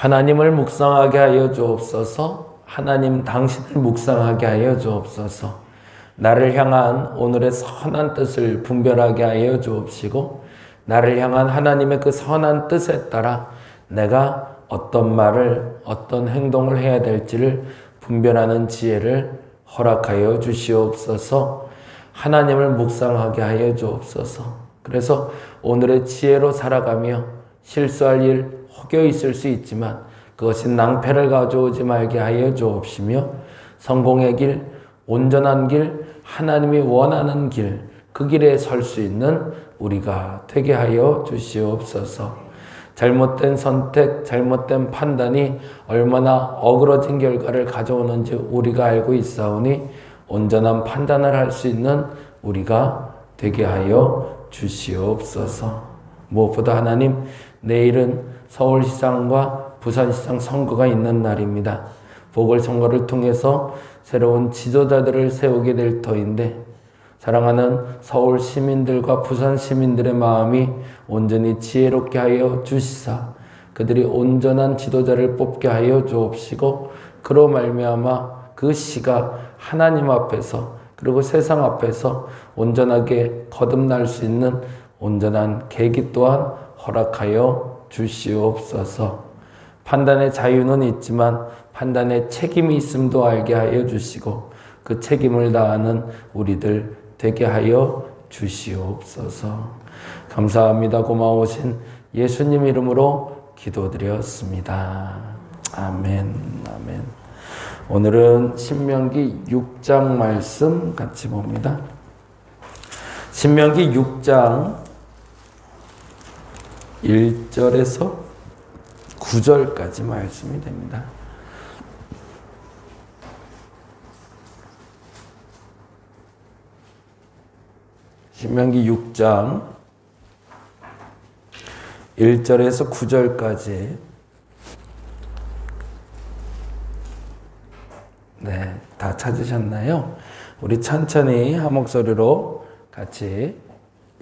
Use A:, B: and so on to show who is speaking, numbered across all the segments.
A: 하나님을 묵상하게 하여 주옵소서. 하나님 당신을 묵상하게 하여 주옵소서. 나를 향한 오늘의 선한 뜻을 분별하게 하여 주옵시고 나를 향한 하나님의 그 선한 뜻에 따라 내가 어떤 말을 어떤 행동을 해야 될지를 분별하는 지혜를 허락하여 주시옵소서. 하나님을 묵상하게 하여 주옵소서. 그래서 오늘의 지혜로 살아가며 실수할 일 혹여 있을 수 있지만 그것이 낭패를 가져오지 말게 하여 주옵시며 성공의 길, 온전한 길, 하나님이 원하는 길, 그 길에 설 수 있는 우리가 되게 하여 주시옵소서. 잘못된 선택, 잘못된 판단이 얼마나 어그러진 결과를 가져오는지 우리가 알고 있사오니 온전한 판단을 할 수 있는 우리가 되게 하여 주시옵소서. 무엇보다 하나님, 내일은 서울시장과 부산시장 선거가 있는 날입니다. 보궐선거를 통해서 새로운 지도자들을 세우게 될 터인데 사랑하는 서울 시민들과 부산 시민들의 마음이 온전히 지혜롭게 하여 주시사 그들이 온전한 지도자를 뽑게 하여 주옵시고 그로 말미암아 그 시가 하나님 앞에서 그리고 세상 앞에서 온전하게 거듭날 수 있는 온전한 계기 또한 허락하여 주시옵소서. 판단의 자유는 있지만 판단의 책임이 있음도 알게 하여 주시고 그 책임을 다하는 우리들 되게 하여 주시옵소서. 감사합니다. 고마우신 예수님 이름으로 기도드렸습니다. 아멘. 아멘. 오늘은 신명기 6장 말씀 같이 봅니다. 신명기 6장 1절에서 9절까지 말씀이 됩니다. 신명기 6장 1절에서 9절까지 네, 다 찾으셨나요? 우리 천천히 한 목소리로 같이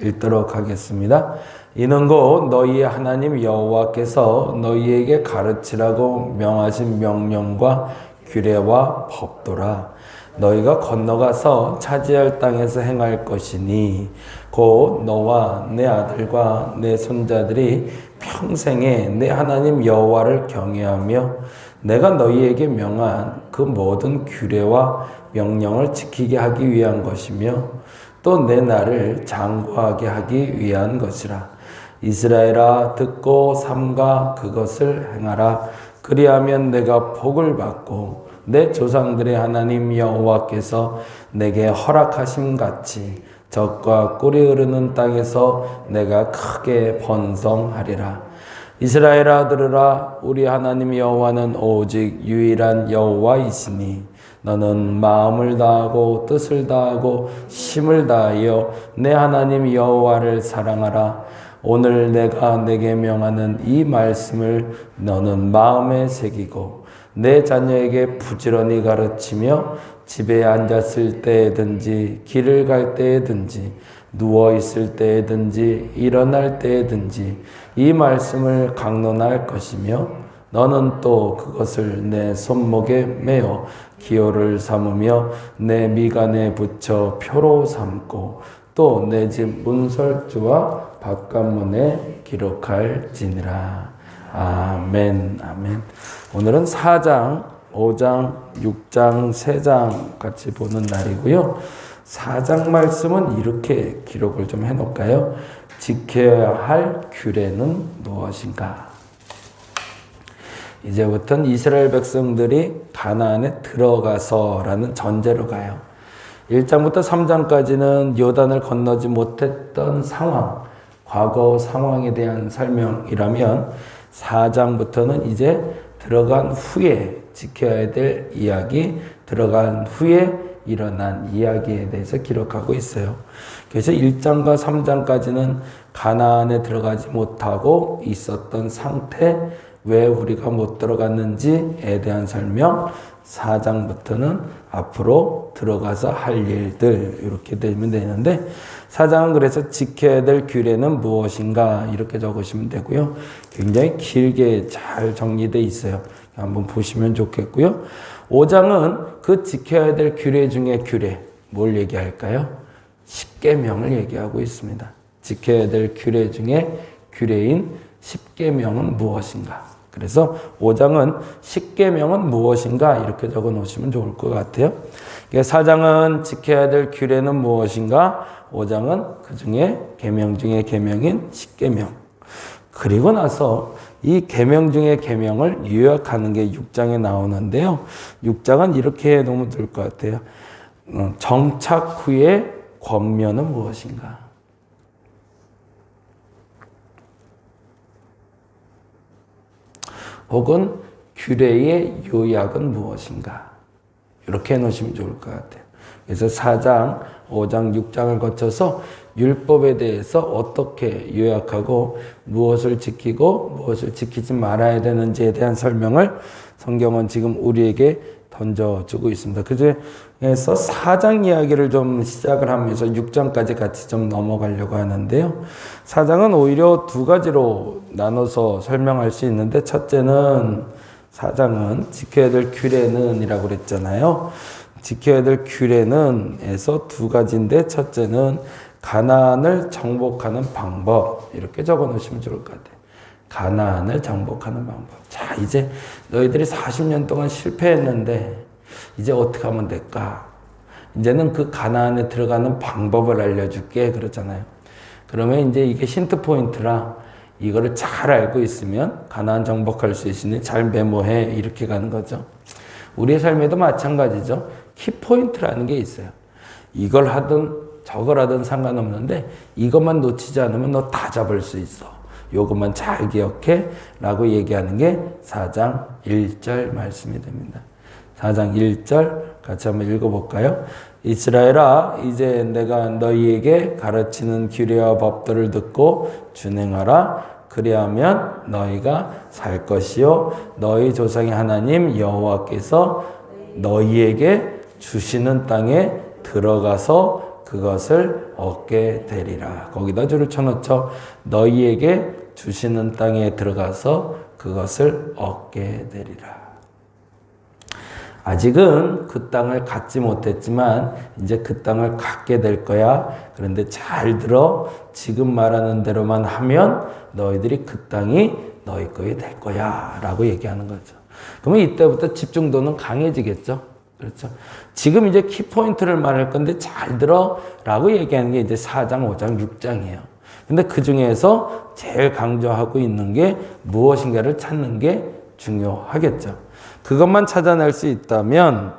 A: 읽도록 하겠습니다. 이는 곧 너희의 하나님 여호와께서 너희에게 가르치라고 명하신 명령과 규례와 법도라. 너희가 건너가서 차지할 땅에서 행할 것이니 곧 너와 내 아들과 내 손자들이 평생에 내 하나님 여호와를 경외하며 내가 너희에게 명한 그 모든 규례와 명령을 지키게 하기 위한 것이며 또 내 날을 장구하게 하기 위한 것이라. 이스라엘아 듣고 삼가 그것을 행하라. 그리하면 내가 복을 받고 내 조상들의 하나님 여호와께서 내게 허락하심 같이 젖과 꿀이 흐르는 땅에서 내가 크게 번성하리라. 이스라엘아 들으라. 우리 하나님 여호와는 오직 유일한 여호와이시니 너는 마음을 다하고 뜻을 다하고 힘을 다하여 내 하나님 여호와를 사랑하라. 오늘 내가 내게 명하는 이 말씀을 너는 마음에 새기고 내 자녀에게 부지런히 가르치며 집에 앉았을 때에든지 길을 갈 때에든지 누워 있을 때에든지 일어날 때에든지 이 말씀을 강론할 것이며 너는 또 그것을 내 손목에 메어 기호를 삼으며 내 미간에 붙여 표로 삼고 또 내 집 문설주와 바깥문에 기록할지니라. 아멘. 아멘. 오늘은 4장, 5장, 6장, 3장 같이 보는 날이고요. 4장 말씀은 이렇게 기록을 좀 해놓을까요? 지켜야 할 규례는 무엇인가? 이제부터는 이스라엘 백성들이 가나안에 들어가서라는 전제로 가요. 1장부터 3장까지는 요단을 건너지 못했던 상황, 과거 상황에 대한 설명이라면 4장부터는 이제 들어간 후에 지켜야 될 이야기, 들어간 후에 일어난 이야기에 대해서 기록하고 있어요. 그래서 1장과 3장까지는 가나안에 들어가지 못하고 있었던 상태, 왜 우리가 못 들어갔는지에 대한 설명, 4장부터는 앞으로 들어가서 할 일들 이렇게 되면 되는데 4장은 그래서 지켜야 될 규례는 무엇인가 이렇게 적으시면 되고요. 굉장히 길게 잘 정리되어 있어요. 한번 보시면 좋겠고요. 5장은 그 지켜야 될 규례 중에 규례, 뭘 얘기할까요? 10계명을 얘기하고 있습니다. 지켜야 될 규례 중에 규례인 10계명은 무엇인가? 그래서 5장은 10계명은 무엇인가 이렇게 적어 놓으시면 좋을 것 같아요. 4장은 지켜야 될 규례는 무엇인가? 5장은 그 중에 계명 중에 계명인 10계명. 그리고 나서 이 계명 중에 계명을 요약하는 게 6장에 나오는데요. 6장은 이렇게 해 놓으면 될 것 같아요. 정착 후의 권면은 무엇인가? 혹은 규례의 요약은 무엇인가? 이렇게 해놓으시면 좋을 것 같아요. 그래서 4장, 5장, 6장을 거쳐서 율법에 대해서 어떻게 요약하고 무엇을 지키고 무엇을 지키지 말아야 되는지에 대한 설명을 성경은 지금 우리에게 던져주고 있습니다. 그래서 4장 이야기를 좀 시작을 하면서 6장까지 같이 좀 넘어가려고 하는데요. 4장은 오히려 두 가지로 나눠서 설명할 수 있는데 첫째는 4장은 지켜야 될 규례는 이라고 그랬잖아요. 지켜야 될 규례는 에서 두 가지인데 첫째는 가나안을 정복하는 방법 이렇게 적어 놓으시면 좋을 것 같아요. 가나안을 정복하는 방법. 자, 이제 너희들이 40년 동안 실패했는데 이제 어떻게 하면 될까? 이제는 그 가나안에 들어가는 방법을 알려줄게 그러잖아요. 그러면 이제 이게 힌트 포인트라 이거를 잘 알고 있으면 가나안 정복할 수 있으니 잘 메모해 이렇게 가는 거죠. 우리의 삶에도 마찬가지죠. 키포인트라는 게 있어요. 이걸 하든 저걸 하든 상관없는데 이것만 놓치지 않으면 너 다 잡을 수 있어. 요것만 잘 기억해 라고 얘기하는 게 4장 1절 말씀이 됩니다. 4장 1절 같이 한번 읽어볼까요? 이스라엘아 이제 내가 너희에게 가르치는 규례와 법들을 듣고 준행하라. 그리하면 너희가 살 것이요 너희 조상의 하나님 여호와께서 너희에게 주시는 땅에 들어가서 그것을 얻게 되리라. 거기다 줄을 쳐놓죠. 너희에게 주시는 땅에 들어가서 그것을 얻게 되리라. 아직은 그 땅을 갖지 못했지만 이제 그 땅을 갖게 될 거야. 그런데 잘 들어. 지금 말하는 대로만 하면 너희들이 그 땅이 너희 거에 될 거야 라고 얘기하는 거죠. 그러면 이때부터 집중도는 강해지겠죠. 그렇죠. 지금 이제 키포인트를 말할 건데 잘 들어 라고 얘기하는 게 이제 4장, 5장, 6장이에요. 근데 그 중에서 제일 강조하고 있는 게 무엇인가를 찾는 게 중요하겠죠. 그것만 찾아낼 수 있다면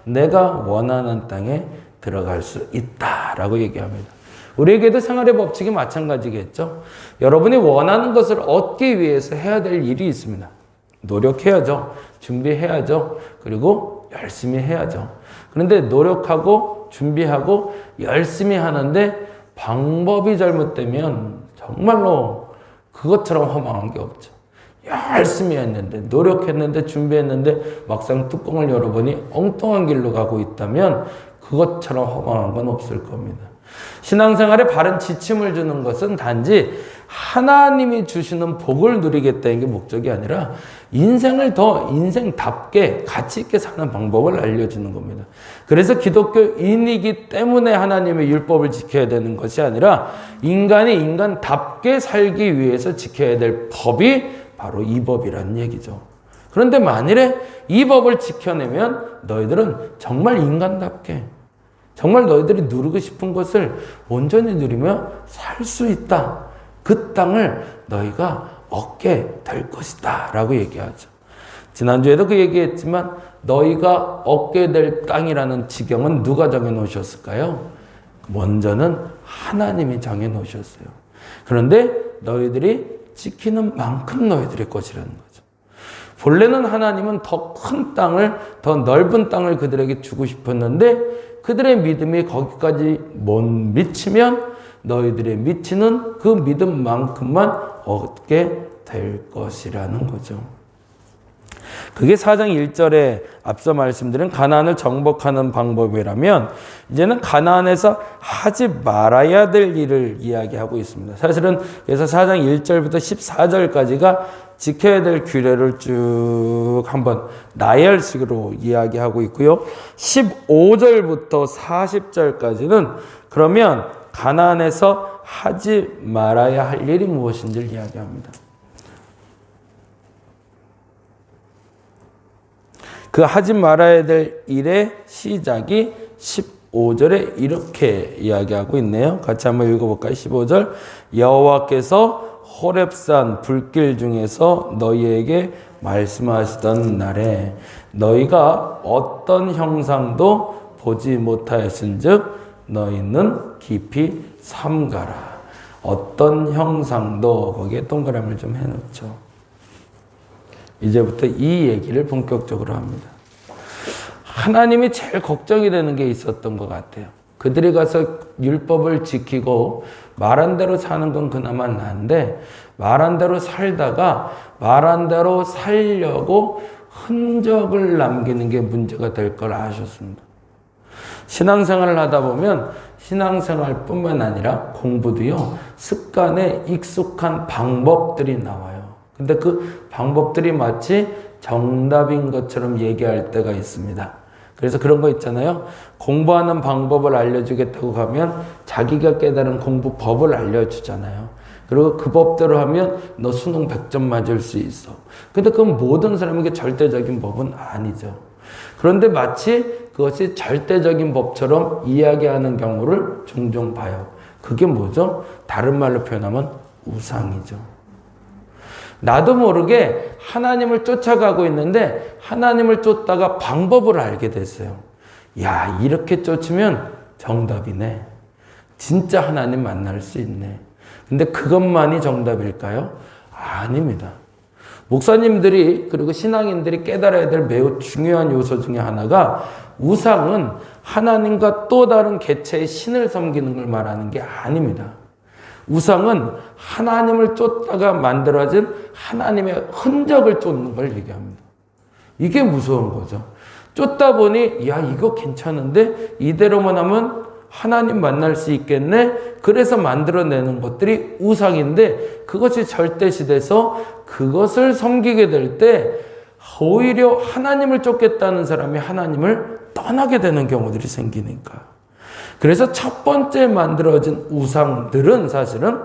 A: 내가 원하는 땅에 들어갈 수 있다라고 얘기합니다. 우리에게도 생활의 법칙이 마찬가지겠죠. 여러분이 원하는 것을 얻기 위해서 해야 될 일이 있습니다. 노력해야죠. 준비해야죠. 그리고 열심히 해야죠. 그런데 노력하고 준비하고 열심히 하는데 방법이 잘못되면 정말로 그것처럼 허망한 게 없죠. 열심히 했는데 노력했는데 준비했는데 막상 뚜껑을 열어보니 엉뚱한 길로 가고 있다면 그것처럼 허망한 건 없을 겁니다. 신앙생활에 바른 지침을 주는 것은 단지 하나님이 주시는 복을 누리겠다는 게 목적이 아니라 인생을 더 인생답게 가치 있게 사는 방법을 알려주는 겁니다. 그래서 기독교인이기 때문에 하나님의 율법을 지켜야 되는 것이 아니라 인간이 인간답게 살기 위해서 지켜야 될 법이 바로 이 법이라는 얘기죠. 그런데 만일에 이 법을 지켜내면 너희들은 정말 인간답게 정말 너희들이 누리고 싶은 것을 온전히 누리며 살 수 있다. 그 땅을 너희가 얻게 될 것이다 라고 얘기하죠. 지난주에도 그 얘기했지만 너희가 얻게 될 땅이라는 지경은 누가 정해놓으셨을까요? 먼저는 하나님이 정해놓으셨어요. 그런데 너희들이 지키는 만큼 너희들의 것이라는 거죠. 본래는 하나님은 더 큰 땅을, 더 넓은 땅을 그들에게 주고 싶었는데 그들의 믿음이 거기까지 못 미치면 너희들의 미치는 그 믿음만큼만 얻게 될 것이라는 거죠. 그게 4장 1절에 앞서 말씀드린 가나안을 정복하는 방법이라면 이제는 가나안에서 하지 말아야 될 일을 이야기하고 있습니다. 사실은 그래서 4장 1절부터 14절까지가 지켜야 될 규례를 쭉 한번 나열식으로 이야기하고 있고요. 15절부터 40절까지는 그러면 가나안에서 하지 말아야 할 일이 무엇인지를 이야기합니다. 그 하지 말아야 될 일의 시작이 15절에 이렇게 이야기하고 있네요. 같이 한번 읽어볼까요? 15절 여호와께서 호렙산 불길 중에서 너희에게 말씀하시던 날에 너희가 어떤 형상도 보지 못하였은즉 너희는 깊이 삼가라. 어떤 형상도 거기에 동그라미를 좀 해놓죠. 이제부터 이 얘기를 본격적으로 합니다. 하나님이 제일 걱정이 되는 게 있었던 것 같아요. 그들이 가서 율법을 지키고 말한 대로 사는 건 그나마 나은데 말한 대로 살다가 말한 대로 살려고 흔적을 남기는 게 문제가 될 걸 아셨습니다. 신앙생활을 하다 보면 신앙생활뿐만 아니라 공부도요, 습관에 익숙한 방법들이 나와요. 근데 그 방법들이 마치 정답인 것처럼 얘기할 때가 있습니다. 그래서 그런 거 있잖아요. 공부하는 방법을 알려주겠다고 하면 자기가 깨달은 공부법을 알려주잖아요. 그리고 그 법대로 하면 너 수능 100점 맞을 수 있어. 근데 그건 모든 사람에게 절대적인 법은 아니죠. 그런데 마치 그것이 절대적인 법처럼 이야기하는 경우를 종종 봐요. 그게 뭐죠? 다른 말로 표현하면 우상이죠. 나도 모르게 하나님을 쫓아가고 있는데 하나님을 쫓다가 방법을 알게 됐어요. 야, 이렇게 쫓으면 정답이네. 진짜 하나님 만날 수 있네. 근데 그것만이 정답일까요? 아닙니다. 목사님들이 그리고 신앙인들이 깨달아야 될 매우 중요한 요소 중에 하나가 우상은 하나님과 또 다른 개체의 신을 섬기는 걸 말하는 게 아닙니다. 우상은 하나님을 쫓다가 만들어진 하나님의 흔적을 쫓는 걸 얘기합니다. 이게 무서운 거죠. 쫓다 보니 야, 이거 괜찮은데 이대로만 하면 하나님 만날 수 있겠네. 그래서 만들어내는 것들이 우상인데 그것이 절대시돼서 그것을 섬기게 될 때 오히려 하나님을 쫓겠다는 사람이 하나님을 떠나게 되는 경우들이 생기니까. 그래서 첫 번째 만들어진 우상들은 사실은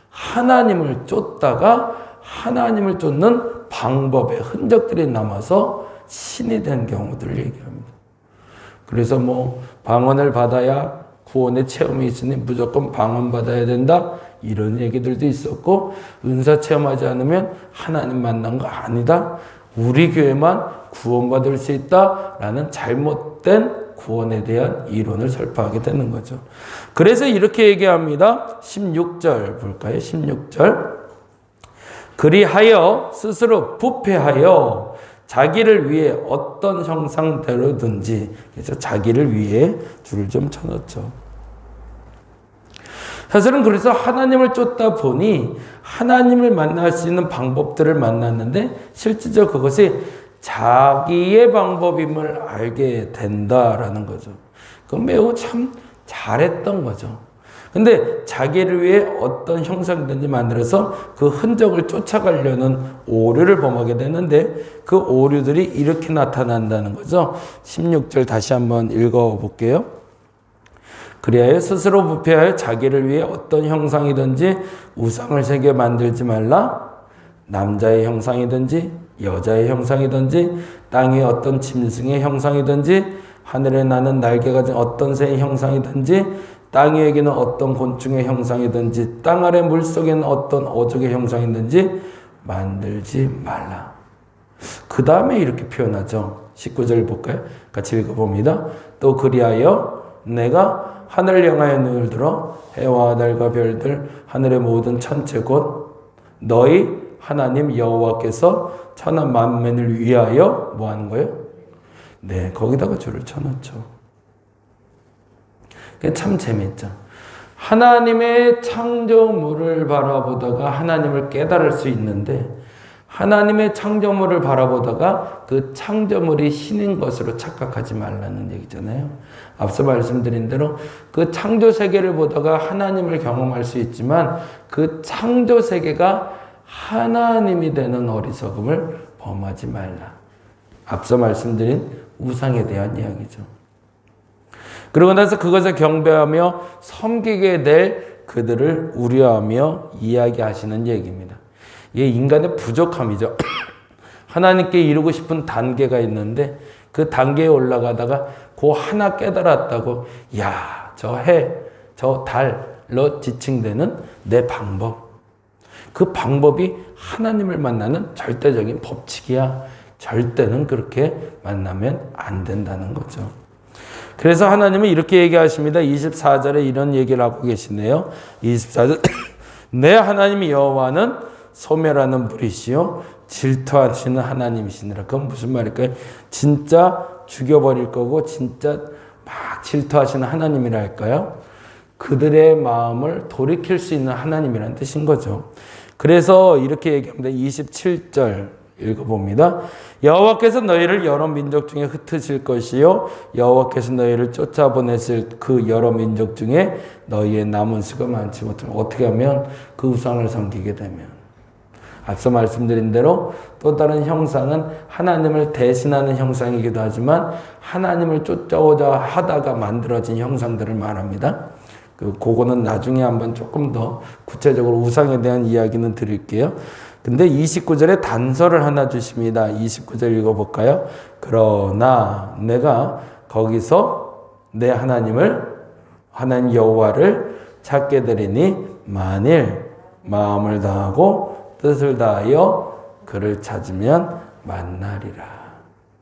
A: 하나님을 쫓다가 하나님을 쫓는 방법의 흔적들이 남아서 신이 된 경우들을 얘기합니다. 그래서 뭐 방언을 받아야 구원의 체험이 있으니 무조건 방언받아야 된다 이런 얘기들도 있었고, 은사 체험하지 않으면 하나님 만난 거 아니다, 우리 교회만 구원받을 수 있다라는 잘못된 구원에 대한 이론을 설파하게 되는 거죠. 그래서 이렇게 얘기합니다. 16절 볼까요? 16절. 그리하여 스스로 부패하여 자기를 위해 어떤 형상대로든지, 그래서 자기를 위해 줄을 좀 쳐놓죠. 사실은 그래서 하나님을 쫓다 보니 하나님을 만날 수 있는 방법들을 만났는데 실질적으로 그것이 자기의 방법임을 알게 된다라는 거죠. 그건 매우 참 잘했던 거죠. 근데 자기를 위해 어떤 형상든지 만들어서 그 흔적을 쫓아가려는 오류를 범하게 되는데 그 오류들이 이렇게 나타난다는 거죠. 16절 다시 한번 읽어볼게요. 그리하여 스스로 부패하여 자기를 위해 어떤 형상이든지 우상을 새겨 만들지 말라. 남자의 형상이든지 여자의 형상이든지 땅 위에 어떤 짐승의 형상이든지 하늘에 나는 날개 가진 어떤 새의 형상이든지 땅 위에는 어떤 곤충의 형상이든지 땅 아래 물속에는 어떤 어족의 형상이든지 만들지 말라. 그 다음에 이렇게 표현하죠. 19절 볼까요? 같이 읽어봅니다. 또 그리하여 내가 하늘을 향하여 눈을 들어 해와 달과 별들 하늘의 모든 천체 곧 너희 하나님 여호와께서 천하 만민을 위하여 뭐 하는 거예요? 네, 거기다가 줄을 쳐놓죠. 그게 참 재밌죠. 하나님의 창조물을 바라보다가 하나님을 깨달을 수 있는데 하나님의 창조물을 바라보다가 그 창조물이 신인 것으로 착각하지 말라는 얘기잖아요. 앞서 말씀드린 대로 그 창조 세계를 보다가 하나님을 경험할 수 있지만 그 창조 세계가 하나님이 되는 어리석음을 범하지 말라. 앞서 말씀드린 우상에 대한 이야기죠. 그러고 나서 그것을 경배하며 섬기게 될 그들을 우려하며 이야기하시는 얘기입니다. 이게 인간의 부족함이죠. 하나님께 이루고 싶은 단계가 있는데 그 단계에 올라가다가 그 하나 깨달았다고 야, 저 해, 저 달로 지칭되는 내 방법. 그 방법이 하나님을 만나는 절대적인 법칙이야. 절대는 그렇게 만나면 안 된다는 거죠. 그래서 하나님은 이렇게 얘기하십니다. 24절에 이런 얘기를 하고 계시네요. 24절 내 하나님 여호와는 소멸하는 불이시요 질투하시는 하나님이시니라. 그건 무슨 말일까요? 진짜 죽여버릴 거고 진짜 막 질투하시는 하나님이라 할까요? 그들의 마음을 돌이킬 수 있는 하나님이라는 뜻인 거죠. 그래서 이렇게 얘기합니다. 27절 읽어봅니다. 여호와께서 너희를 여러 민족 중에 흩으실 것이요 여호와께서 너희를 쫓아보냈을 그 여러 민족 중에 너희의 남은 수가 많지 못하면 어떻게 하면 그 우상을 섬기게 되면 앞서 말씀드린 대로 또 다른 형상은 하나님을 대신하는 형상이기도 하지만 하나님을 쫓아오자 하다가 만들어진 형상들을 말합니다. 그거는 나중에 한번 조금 더 구체적으로 우상에 대한 이야기는 드릴게요. 근데 29절에 단서를 하나 주십니다. 29절 읽어볼까요? 그러나 내가 거기서 내 하나님 여호와를 찾게 되리니 만일 마음을 다하고 뜻을 다하여 그를 찾으면 만나리라.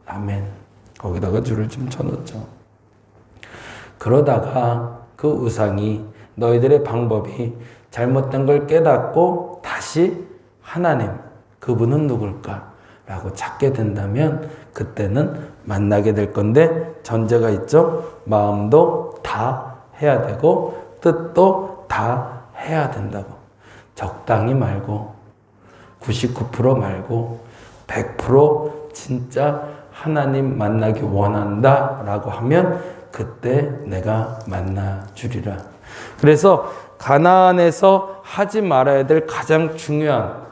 A: 아멘. 거기다가 줄을 좀 쳐놓죠. 그러다가 그 우상이 너희들의 방법이 잘못된 걸 깨닫고 다시 하나님, 그분은 누굴까? 라고 찾게 된다면 그때는 만나게 될 건데 전제가 있죠. 마음도 다 해야 되고 뜻도 다 해야 된다고. 적당히 말고 99% 말고 100% 진짜 하나님 만나기 원한다 라고 하면 그때 내가 만나 주리라. 그래서 가나안에서 하지 말아야 될 가장 중요한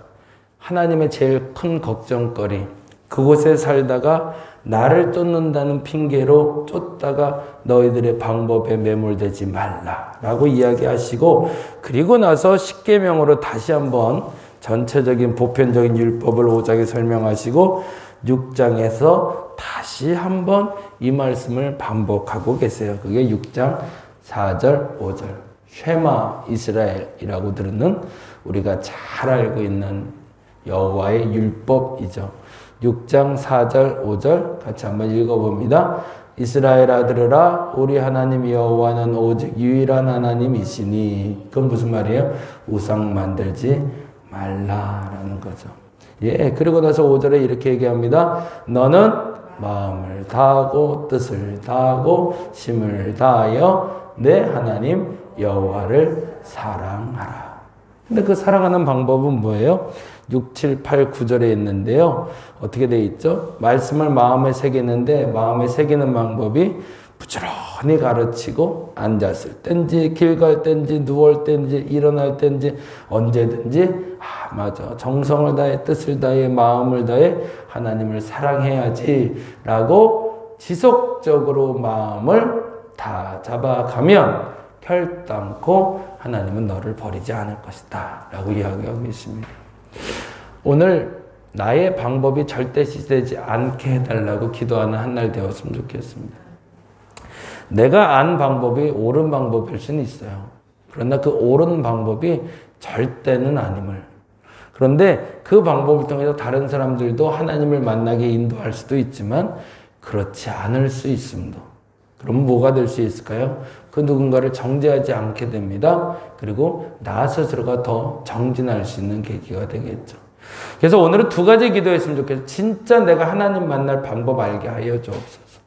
A: 하나님의 제일 큰 걱정거리, 그곳에 살다가 나를 쫓는다는 핑계로 쫓다가 너희들의 방법에 매몰되지 말라라고 이야기하시고, 그리고 나서 십계명으로 다시 한번 전체적인 보편적인 율법을 5장에 설명하시고 6장에서 다시 한번 이 말씀을 반복하고 계세요. 그게 6장 4절 5절 쉐마 이스라엘이라고 들은 우리가 잘 알고 있는 여호와의 율법이죠. 6장 4절 5절 같이 한번 읽어봅니다. 이스라엘아 들으라, 우리 하나님 여호와는 오직 유일한 하나님이시니. 그건 무슨 말이에요? 우상 만들지 말라라는 거죠. 예, 그리고 나서 5절에 이렇게 얘기합니다. 너는 마음을 다하고 뜻을 다하고 힘을 다하여 내 하나님 여호와를 사랑하라. 근데 그 사랑하는 방법은 뭐예요? 6, 7, 8, 9절에 있는데요. 어떻게 돼 있죠? 말씀을 마음에 새기는데 마음에 새기는 방법이 부지런히 가르치고 앉았을 땐지 길 갈 땐지 누울 땐지 일어날 땐지 언제든지 맞아, 정성을 다해 뜻을 다해 마음을 다해 하나님을 사랑해야지 라고 지속적으로 마음을 다 잡아가면 결단코 하나님은 너를 버리지 않을 것이다 라고 이야기하고 있습니다. 오늘 나의 방법이 절대시되지 않게 해달라고 기도하는 한 날 되었으면 좋겠습니다. 내가 안 방법이 옳은 방법일 수는 있어요. 그러나 그 옳은 방법이 절대는 아님을. 그런데 그 방법을 통해서 다른 사람들도 하나님을 만나게 인도할 수도 있지만 그렇지 않을 수 있음도. 그럼 뭐가 될 수 있을까요? 그 누군가를 정죄하지 않게 됩니다. 그리고 나 스스로가 더 정진할 수 있는 계기가 되겠죠. 그래서 오늘은 두 가지 기도했으면 좋겠어요. 진짜 내가 하나님 만날 방법 알게 하여 주옵소서.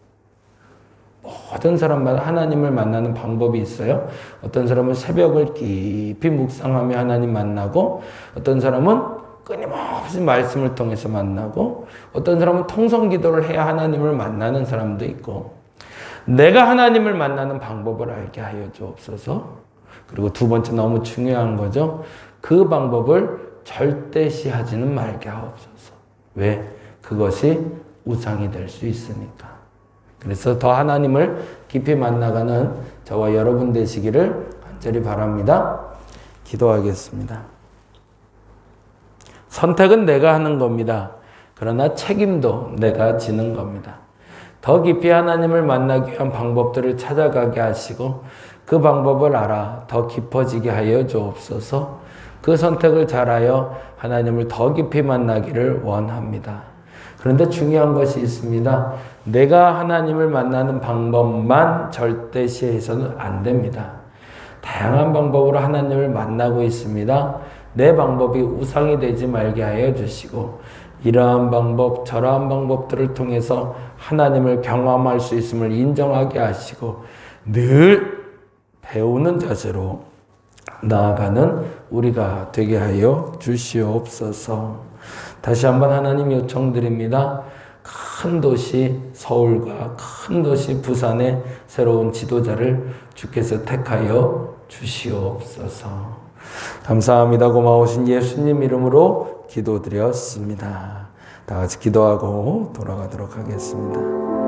A: 모든 사람마다 하나님을 만나는 방법이 있어요. 어떤 사람은 새벽을 깊이 묵상하며 하나님 만나고, 어떤 사람은 끊임없이 말씀을 통해서 만나고, 어떤 사람은 통성기도를 해야 하나님을 만나는 사람도 있고, 내가 하나님을 만나는 방법을 알게 하여 주옵소서. 그리고 두 번째 너무 중요한 거죠. 그 방법을 절대시하지는 말게 하옵소서. 왜? 그것이 우상이 될 수 있으니까. 그래서 더 하나님을 깊이 만나가는 저와 여러분 되시기를 간절히 바랍니다. 기도하겠습니다. 선택은 내가 하는 겁니다. 그러나 책임도 내가 지는 겁니다. 더 깊이 하나님을 만나기 위한 방법들을 찾아가게 하시고 그 방법을 알아 더 깊어지게 하여 주옵소서. 그 선택을 잘하여 하나님을 더 깊이 만나기를 원합니다. 그런데 중요한 것이 있습니다. 내가 하나님을 만나는 방법만 절대시해서는 안 됩니다. 다양한 방법으로 하나님을 만나고 있습니다. 내 방법이 우상이 되지 말게 하여 주시고 이러한 방법 저러한 방법들을 통해서 하나님을 경험할 수 있음을 인정하게 하시고 늘 배우는 자세로 나아가는 우리가 되게 하여 주시옵소서. 다시 한번 하나님 요청드립니다. 큰 도시 서울과 큰 도시 부산의 새로운 지도자를 주께서 택하여 주시옵소서. 감사합니다. 고마우신 예수님 이름으로 기도드렸습니다. 다 같이 기도하고 돌아가도록 하겠습니다.